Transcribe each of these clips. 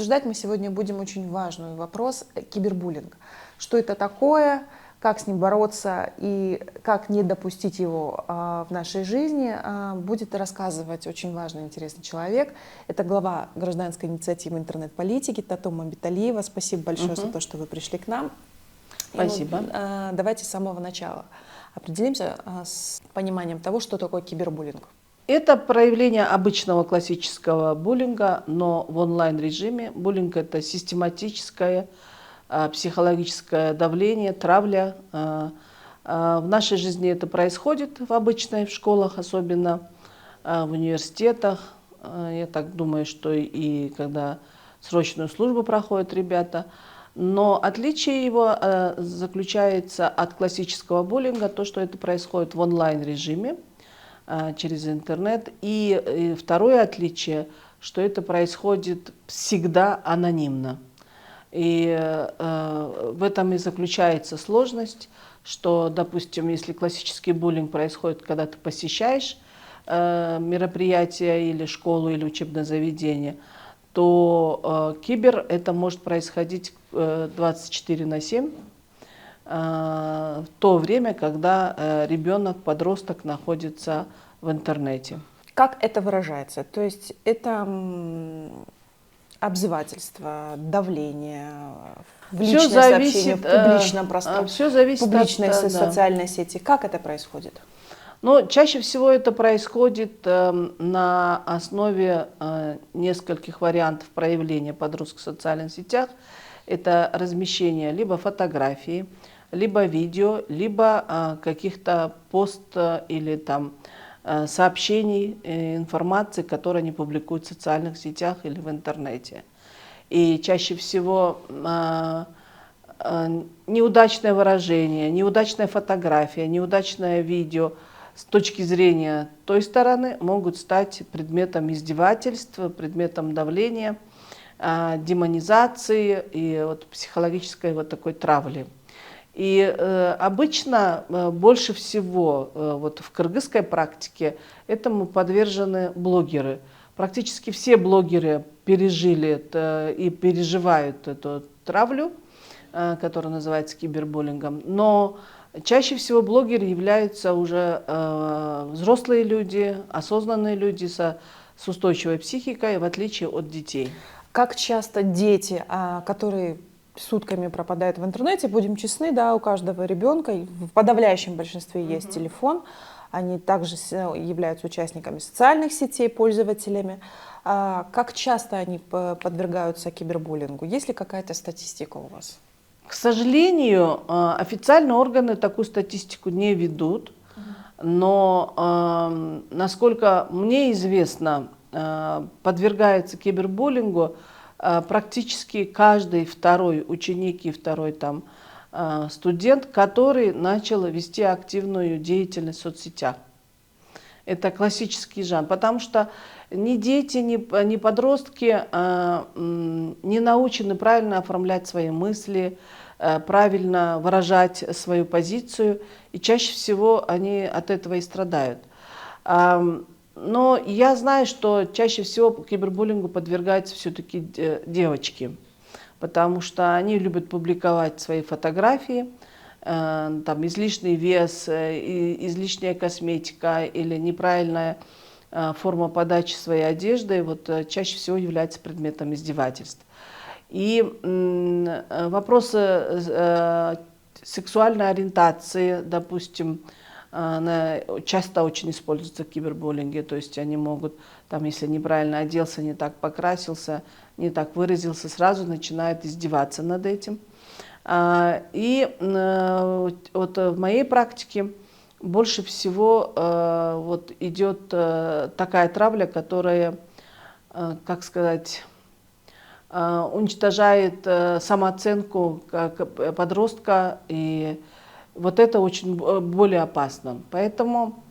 обсуждать мы сегодня будем очень важный вопрос – кибербуллинг. Что это такое, как с ним бороться и как не допустить его в нашей жизни, будет рассказывать очень важный, интересный человек. Это глава гражданской инициативы интернет-политики Тату Мамбеталиева. Спасибо большое за то, что вы пришли к нам. Спасибо. Давайте с самого начала определимся с пониманием того, что такое кибербуллинг. Это проявление обычного классического буллинга, но в онлайн-режиме. Буллинг – это систематическое психологическое давление, травля. В нашей жизни это происходит в обычной, в школах, особенно в университетах. Я так думаю, что и когда срочную службу проходят ребята. Но отличие его заключается от классического буллинга, то, что это происходит в онлайн-режиме через интернет. И второе отличие, что это происходит всегда анонимно. И в этом и заключается сложность, что, допустим, если классический буллинг происходит, когда ты посещаешь мероприятие или школу, или учебное заведение, то кибер это может происходить 24/7 в то время, когда ребенок, подросток находится в интернете. Как это выражается? То есть это обзывательство, давление, в личное сообщение, в публичном пространстве, все зависит в публичной от социальной сети. Как это происходит? Но чаще всего это происходит на основе нескольких вариантов проявления подростков в социальных сетях. Это размещение либо фотографий, либо видео, либо каких-то пост или там сообщений, информации, которая не публикуют в социальных сетях или в интернете. И чаще всего неудачное выражение, неудачная фотография, неудачное видео с точки зрения той стороны могут стать предметом издевательств, предметом давления, демонизации и вот психологической вот такой травли. И обычно больше всего вот в кыргызской практике этому подвержены блогеры. Практически все блогеры пережили и переживают эту травлю, которая называется кибербуллингом. Но чаще всего блогеры являются уже взрослые люди, осознанные люди с устойчивой психикой, в отличие от детей. Как часто дети, которые сутками пропадают в интернете, будем честны, да, у каждого ребенка в подавляющем большинстве есть телефон, они также являются участниками социальных сетей, пользователями. Как часто они подвергаются кибербуллингу? Есть ли какая-то статистика у вас? К сожалению, официальные органы такую статистику не ведут, но, насколько мне известно, подвергается кибербуллингу практически каждый второй ученик и второй там студент, который начал вести активную деятельность в соцсетях. Это классический жанр, потому что ни дети, ни подростки не научены правильно оформлять свои мысли, правильно выражать свою позицию, и чаще всего они от этого и страдают. Но я знаю, что чаще всего кибербуллингу подвергаются все-таки девочки, потому что они любят публиковать свои фотографии, там излишний вес, излишняя косметика или неправильная форма подачи своей одежды вот, чаще всего является предметом издевательств. И вопросы сексуальной ориентации, допустим, часто очень используются в кибербуллинге, то есть они могут, там, если неправильно оделся, не так покрасился, не так выразился, сразу начинают издеваться над этим. И вот в моей практике больше всего вот идет такая травля, которая, как сказать, уничтожает самооценку подростка, и вот это очень более опасно. Поэтому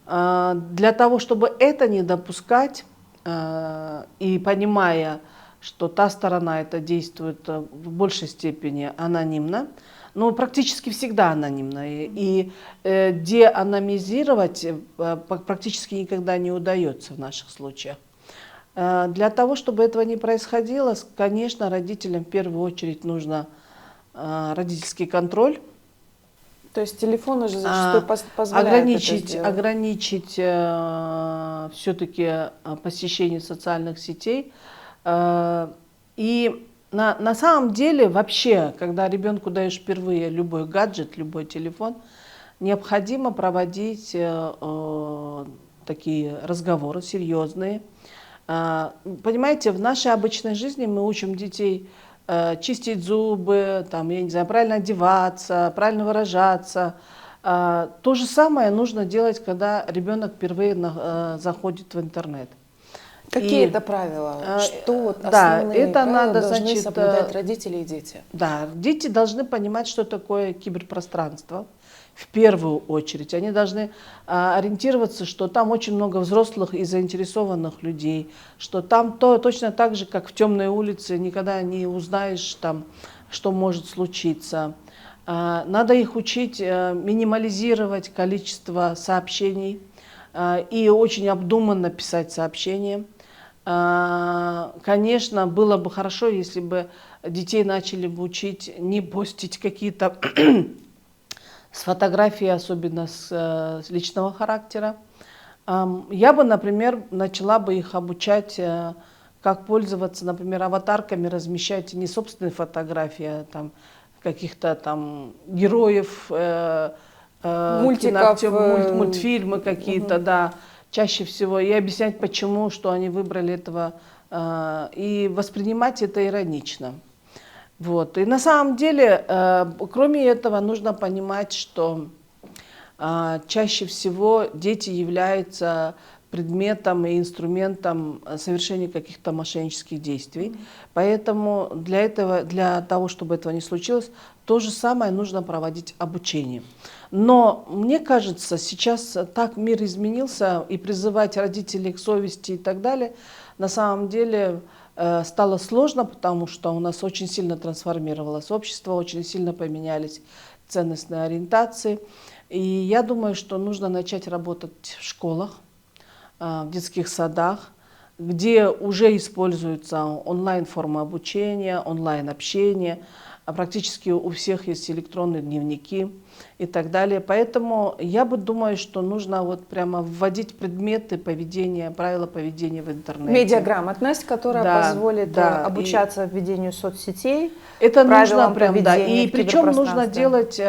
для того, чтобы это не допускать, и понимая, что та сторона это действует в большей степени анонимно, но практически всегда анонимно, и деанонимизировать практически никогда не удается в наших случаях. Для того, чтобы этого не происходило, конечно, родителям в первую очередь нужно родительский контроль. То есть телефон уже зачастую позволяет это сделать. Ограничить все-таки посещение социальных сетей. И на самом деле вообще, когда ребенку даешь впервые любой гаджет, любой телефон, необходимо проводить такие разговоры серьезные. Понимаете, в нашей обычной жизни мы учим детей чистить зубы, там, я не знаю, правильно одеваться, правильно выражаться. То же самое нужно делать, когда ребенок впервые заходит в интернет. Какие это правила? Что вот Да, основные это правила надо, должны значит, соблюдать родители и дети? Да, дети должны понимать, что такое киберпространство. В первую очередь они должны ориентироваться, что там очень много взрослых и заинтересованных людей, что там точно так же, как в темной улице, никогда не узнаешь, там, что может случиться. Надо их учить минимализировать количество сообщений и очень обдуманно писать сообщения. Конечно, было бы хорошо, если бы детей начали бы учить не постить какие-то с фотографией, особенно с личного характера. Я бы, например, начала бы их обучать, как пользоваться, например, аватарками, размещать не собственные фотографии, а там каких-то там героев, Мультиков, мультфильмы какие-то, да, чаще всего, и объяснять, почему, что они выбрали этого, и воспринимать это иронично. Вот. И на самом деле, кроме этого, нужно понимать, что чаще всего дети являются предметом и инструментом совершения каких-то мошеннических действий. Поэтому для того, чтобы этого не случилось, то же самое нужно проводить обучение. Но мне кажется, сейчас так мир изменился, и призывать родителей к совести и так далее, на самом деле стало сложно, потому что у нас очень сильно трансформировалось общество, очень сильно поменялись ценностные ориентации. И я думаю, что нужно начать работать в школах, в детских садах, где уже используются онлайн-формы обучения, онлайн-общение. Практически у всех есть электронные дневники и так далее. Поэтому я бы думаю, что нужно вот прямо вводить предметы поведения, правила поведения в интернете. Медиаграмотность, которая позволит обучаться ведению соцсетей. Это нужно прям, да. И причем нужно делать,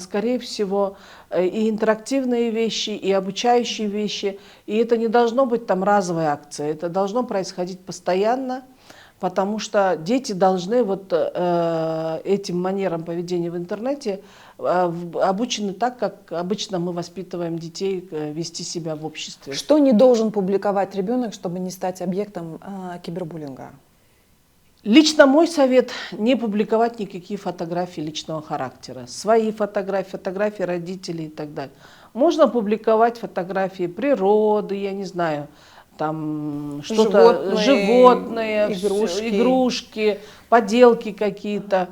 скорее всего, и интерактивные вещи, и обучающие вещи. И это не должно быть там разовой акцией, это должно происходить постоянно. Потому что дети должны вот этим манерам поведения в интернете обучены так, как обычно мы воспитываем детей вести себя в обществе. Что не должен публиковать ребенок, чтобы не стать объектом кибербуллинга? Лично мой совет – не публиковать никакие фотографии личного характера. Свои фотографии, фотографии родителей и так далее. Можно публиковать фотографии природы, я не знаю, там что-то, животные, игрушки, поделки какие-то.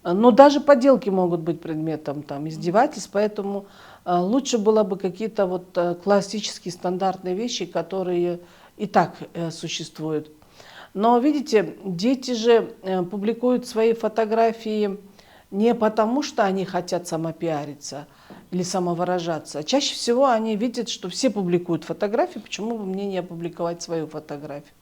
Но даже поделки могут быть предметом там издевательств, поэтому лучше было бы какие-то вот классические стандартные вещи, которые и так существуют. Но видите, дети же публикуют свои фотографии не потому, что они хотят самопиариться или самовыражаться. Чаще всего они видят, что все публикуют фотографии, почему бы мне не опубликовать свою фотографию.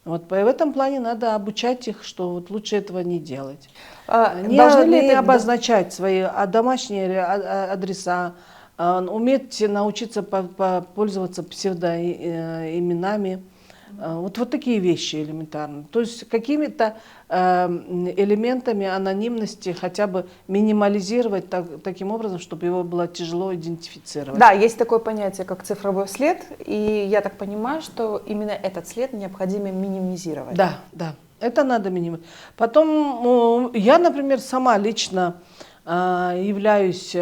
Вот в этом плане надо обучать их, что вот лучше этого не делать. Не обозначать свои домашние адреса, уметь научиться пользоваться псевдоименами. Вот такие вещи элементарно. То есть какими-то элементами анонимности хотя бы минимализировать таким образом, чтобы его было тяжело идентифицировать. Да, есть такое понятие, как цифровой след, и я так понимаю, что именно этот след необходимо минимизировать. Да, да, это надо минимизировать. Потом я, например, сама лично являюсь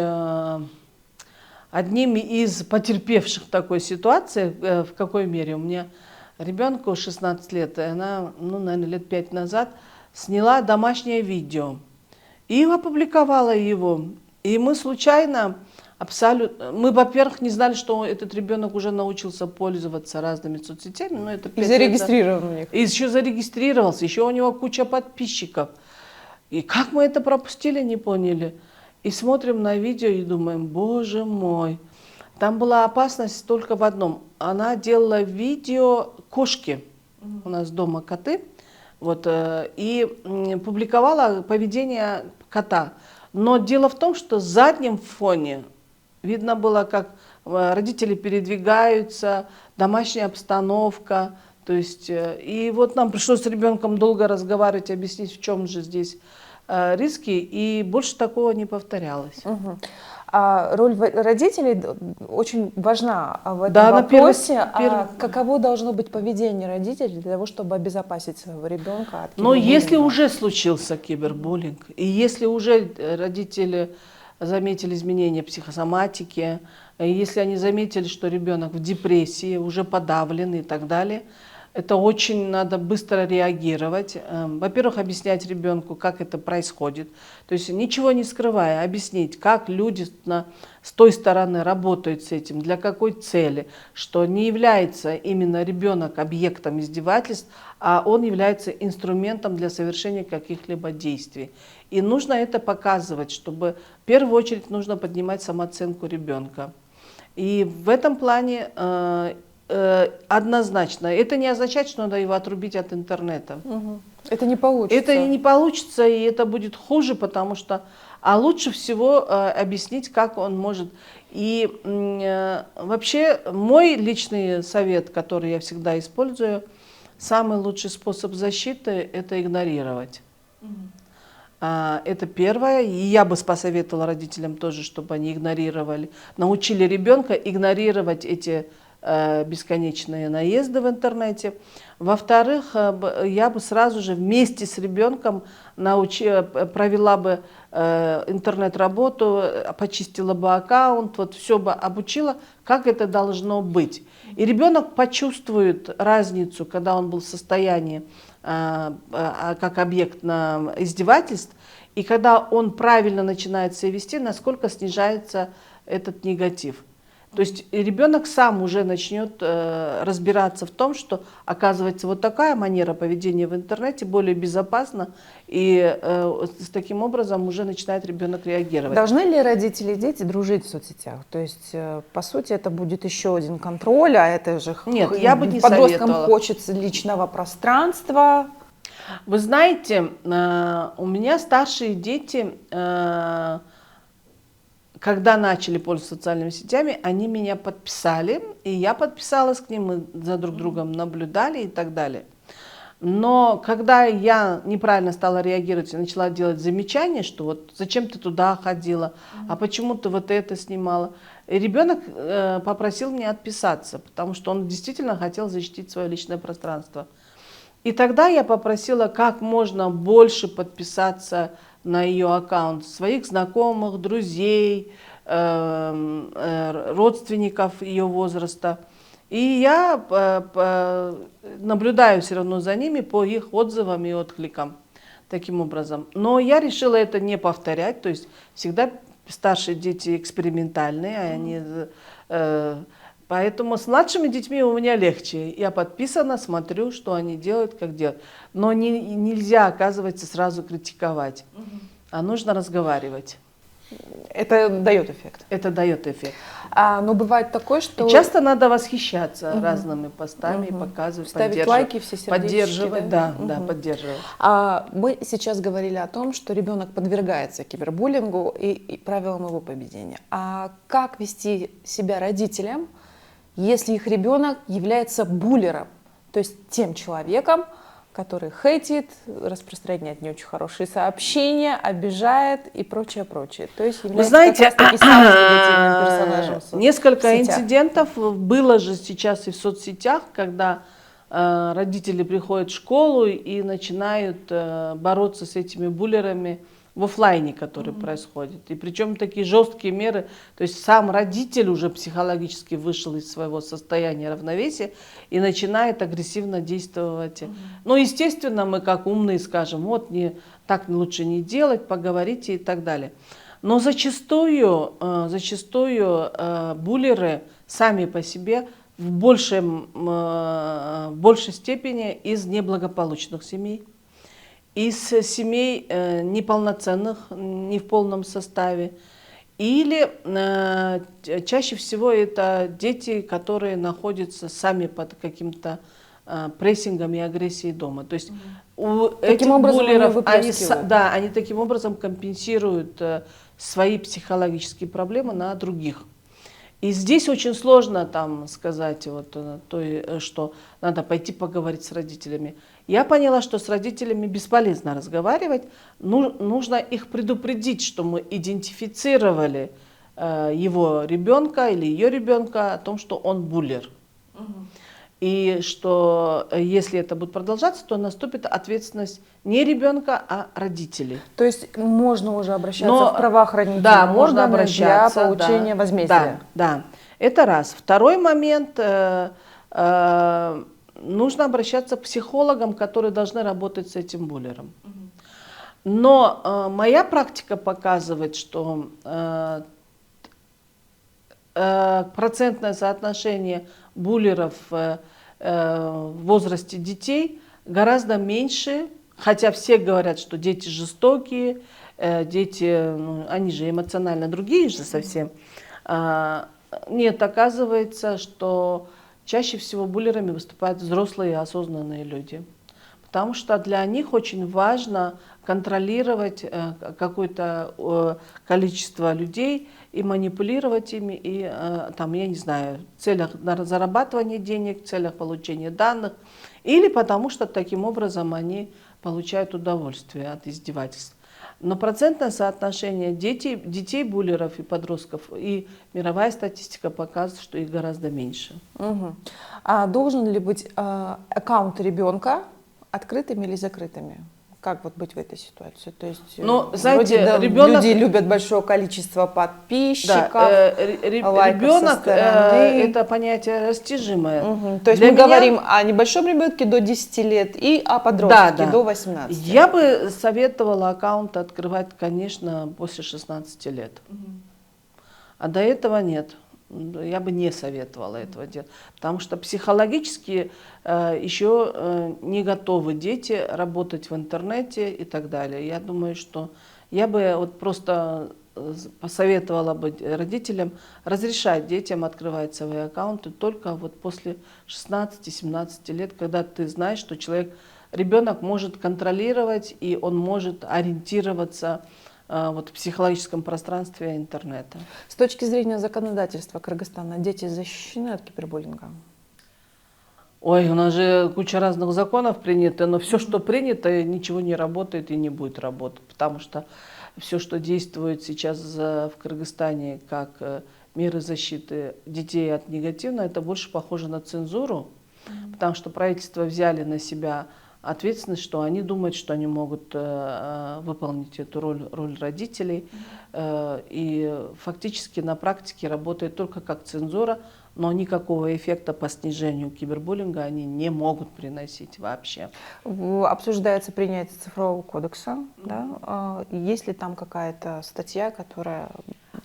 одним из потерпевших такой ситуации. В какой мере? У меня ребенку 16 лет, и она, наверное, лет 5 назад сняла домашнее видео и опубликовала его. И мы случайно абсолютно. Мы, во-первых, не знали, что этот ребенок уже научился пользоваться разными соцсетями, но это И зарегистрирован у них. И еще зарегистрировался, еще у него куча подписчиков. И как мы это пропустили, не поняли. И смотрим на видео и думаем, боже мой. Там была опасность только в одном. Она делала видео кошки. У нас дома коты. Вот, и публиковала поведение кота. Но дело в том, что в заднем фоне видно было, как родители передвигаются, домашняя обстановка. То есть, и вот нам пришлось с ребенком долго разговаривать, объяснить, в чем же здесь риски, и больше такого не повторялось. А роль родителей очень важна в этом Да, вопросе. Каково должно быть поведение родителей для того, чтобы обезопасить своего ребенка от Но кибербуллинга? если уже случился кибербуллинг, и если уже родители заметили изменения психосоматики, и если они заметили, что ребенок в депрессии, уже подавлен и так далее, это очень надо быстро реагировать. Во-первых, объяснять ребенку, как это происходит. То есть ничего не скрывая, объяснить, как люди с той стороны работают с этим, для какой цели, что не является именно ребенок объектом издевательств, а он является инструментом для совершения каких-либо действий. И нужно это показывать, чтобы в первую очередь нужно поднимать самооценку ребенка. И в этом плане однозначно. Это не означает, что надо его отрубить от интернета. Это не получится. Это и не получится, и это будет хуже, потому что... А лучше всего объяснить, как он может. И вообще мой личный совет, который я всегда использую, самый лучший способ защиты – это игнорировать. Это первое. И я бы посоветовала родителям тоже, чтобы они игнорировали, научили ребенка игнорировать эти бесконечные наезды в интернете. Во-вторых, я бы сразу же вместе с ребенком провела бы интернет-работу, почистила бы аккаунт, вот все бы обучила, как это должно быть. И ребенок почувствует разницу, когда он был в состоянии как объект на издевательств, и когда он правильно начинает себя вести, насколько снижается этот негатив. То есть ребенок сам уже начнет разбираться в том, что, оказывается, вот такая манера поведения в интернете более безопасна, и таким образом уже начинает ребенок реагировать. Должны ли родители и дети дружить в соцсетях? То есть, по сути, это будет еще один контроль, а это же Нет, я бы не подросткам советовала. хочется личного пространства. Вы знаете, у меня старшие дети... Когда начали пользоваться социальными сетями, они меня подписали, и я подписалась к ним, мы за друг другом наблюдали и так далее. Но когда я неправильно стала реагировать и начала делать замечания, что вот зачем ты туда ходила, а почему ты вот это снимала, ребенок попросил меня отписаться, потому что он действительно хотел защитить свое личное пространство. И тогда я попросила как можно больше подписаться на ее аккаунт своих знакомых, друзей, родственников ее возраста. И я наблюдаю все равно за ними по их отзывам и откликам таким образом. Но я решила это не повторять, то есть всегда старшие дети экспериментальные, они... Поэтому с младшими детьми у меня легче. Я подписана, смотрю, что они делают, как делают. Но нельзя, оказывается, сразу критиковать, а нужно разговаривать. Это дает эффект. Это дает эффект. Но бывает такое, что... И часто надо восхищаться разными постами, показывать, ставить лайки, все сердечки. Поддерживать, да, поддерживать. Мы сейчас говорили о том, что ребенок подвергается кибербуллингу и правилам его поведения. А как вести себя родителям, если их ребенок является буллером, то есть тем человеком, который хейтит, распространяет не очень хорошие сообщения, обижает и прочее, прочее. То есть является, вы знаете, как раз таки самым негативным персонажем несколько инцидентов было же сейчас и в соцсетях, когда родители приходят в школу и начинают бороться с этими буллерами в офлайне, который происходит. И причем такие жесткие меры, то есть сам родитель уже психологически вышел из своего состояния равновесия и начинает агрессивно действовать. Ну, естественно, мы как умные скажем, вот так лучше не делать, поговорите и так далее. Но зачастую буллеры сами по себе в большей степени из неблагополучных семей, из семей неполноценных, не в полном составе. Или чаще всего это дети, которые находятся сами под каким-то прессингом и агрессией дома. То есть у этих Таким образом они буллеров, выплескивают. да, они таким образом компенсируют свои психологические проблемы на других. И здесь очень сложно там сказать, вот, что надо пойти поговорить с родителями. Я поняла, что с родителями бесполезно разговаривать, нужно их предупредить, что мы идентифицировали его ребенка или ее ребенка о том, что он буллер. И что если это будет продолжаться, то наступит ответственность не ребенка, а родителей. То есть можно уже обращаться Но, в правоохранительные да, органы можно для обращаться, получения возмездия. Да, это раз. Второй момент, нужно обращаться к психологам, которые должны работать с этим буллером. Но моя практика показывает, что процентное соотношение буллеров в возрасте детей гораздо меньше, хотя все говорят, что дети жестокие, дети, ну, они же эмоционально другие же совсем. Нет, оказывается, что чаще всего буллерами выступают взрослые и осознанные люди. Потому что для них очень важно контролировать какое-то количество людей и манипулировать ими, и там, я не знаю, в целях зарабатывания денег, в целях получения данных, или потому что таким образом они получают удовольствие от издевательств. Но процентное соотношение детей буллеров и подростков, и мировая статистика показывает, что их гораздо меньше. Угу. А должен ли быть аккаунт ребенка открытыми или закрытыми? Как вот быть в этой ситуации? То есть, ну, знаете, вроде, да, ребенок, люди любят большое количество подписчиков, лайков ребенок со стороны. это понятие растяжимое. Угу. То есть Для мы меня, говорим о небольшом ребенке до 10 лет и о подростке до 18. Я бы советовала аккаунт открывать, конечно, после 16 лет. А до этого нет. Я бы не советовала этого делать, потому что психологически еще не готовы дети работать в интернете и так далее. Я думаю, что я бы вот просто посоветовала бы родителям разрешать детям открывать свои аккаунты только вот после 16-17 лет, когда ты знаешь, что ребенок может контролировать и он может ориентироваться вот в психологическом пространстве интернета. С точки зрения законодательства Кыргызстана дети защищены от кибербуллинга? Ой, у нас же куча разных законов принято, но все, что принято, ничего не работает и не будет работать, потому что все, что действует сейчас в Кыргызстане как меры защиты детей от негативного, это больше похоже на цензуру, потому что правительство взяли на себя ответственность, что они думают, что они могут выполнить эту роль родителей. И фактически на практике работает только как цензура, но никакого эффекта по снижению кибербуллинга они не могут приносить вообще. Обсуждается принятие цифрового кодекса. Да? Есть ли там какая-то статья, которая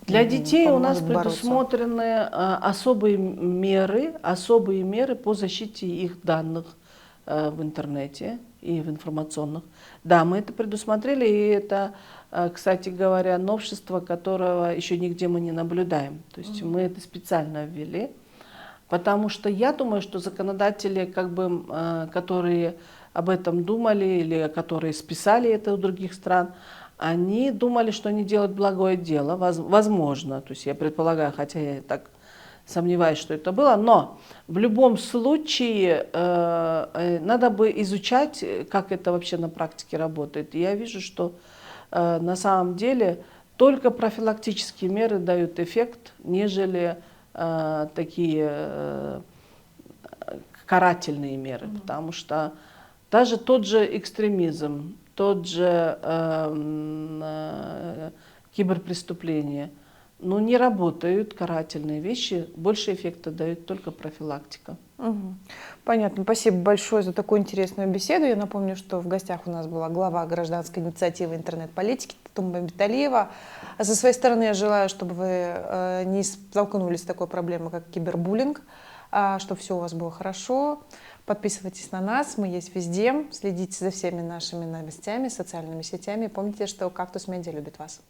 для детей у нас бороться? предусмотрены особые меры по защите их данных в интернете и в информационных. Да, мы это предусмотрели, и это, кстати говоря, новшество, которого еще нигде мы не наблюдаем. То есть мы это специально ввели, потому что я думаю, что законодатели, которые об этом думали или которые списали это у других стран, они думали, что они делают благое дело, возможно, то есть я предполагаю, хотя я так сомневаюсь, что это было, но в любом случае надо бы изучать, как это вообще на практике работает. И я вижу, что на самом деле только профилактические меры дают эффект, нежели такие карательные меры, потому что даже тот же экстремизм, тот же киберпреступление, но не работают карательные вещи, больше эффекта дает только профилактика. Мгм. Понятно. Спасибо большое за такую интересную беседу. Я напомню, что в гостях у нас была глава гражданской инициативы интернет-политики Тумба Биталиева. А со своей стороны я желаю, чтобы вы не столкнулись с такой проблемой, как кибербуллинг, чтобы все у вас было хорошо. Подписывайтесь на нас, мы есть везде. Следите за всеми нашими новостями, социальными сетями. Помните, что «Кактус Медиа» любит вас.